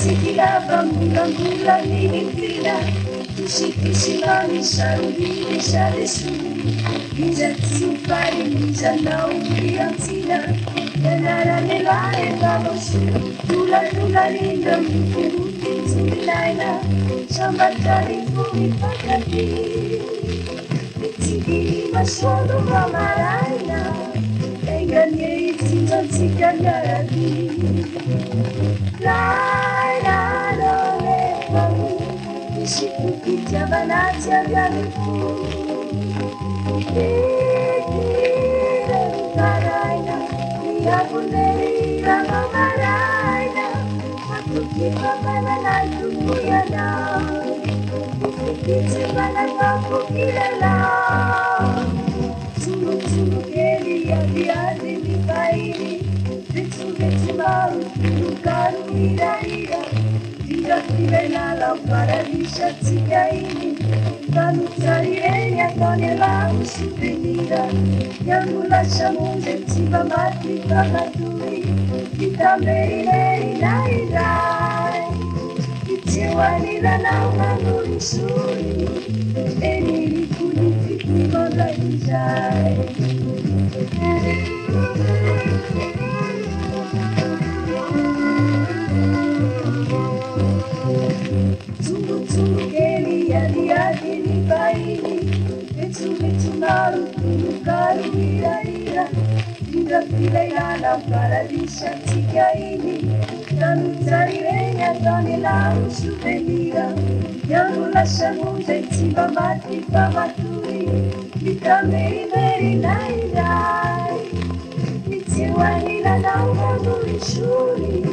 Sikilava mula nilipila Tushikishimani sharudi sharishu Bija tsufari bija naukia tina Yanara nelae baboshu Tula linda mfuruki tuminaina Shamba tarifu ipakati Tiki mashodo mamaraina Enganye itito tikanyaradi La lo le pamu Nishikukitia banatia vya mifu Nikile mkaraina Niyakundeira mamaraina Hatukipa bana na tukuyana Nikikiti bana kakukilela Tulu keli ya viazi vifaili Vitu maru karu ira Dinda kivenala ukaralisha tigaini Kanu tarirenya kanela usuvenira Yangula shamunze tiba mati kamatui Kita meiri na irai Itiwanila na unanuri suri Eniri kunifiki magalijai Tulu keli yadi ni baini Vitu maru karu ira Dinda kivenala ukaralisha tigaini Kanu tarirenya kanela usuvenira Yangula shamunze tiba mati kamatui Kita meiri na irai Itiwanila na unanuri shuri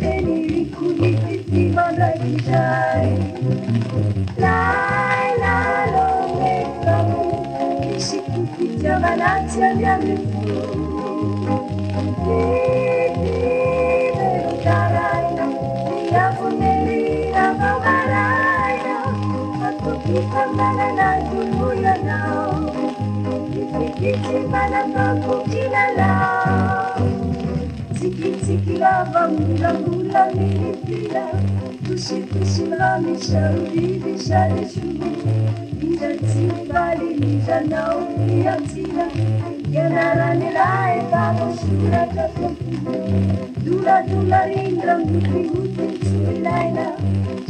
Eniri kunifiki magalijai La lo me kamu Nishikukitia banatia vya mifu Nikile mkaraina Niyakunelira mamaraina Hatukipa mana na jumuya nao Nifikiti mana kakukina lao Tiki lava mula nilipila Tushikishimami sharudi sharishu Nija tibali nija naukia tina Yanara nelae baboshura kakofu Dula rinda muti tuminaina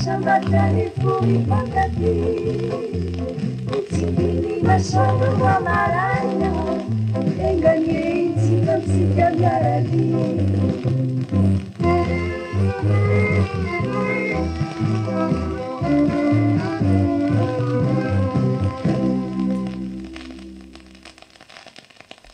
Shamba tarifu ipakati Tikini mashodo wa maraina Enganye itika tika garadi Thank you.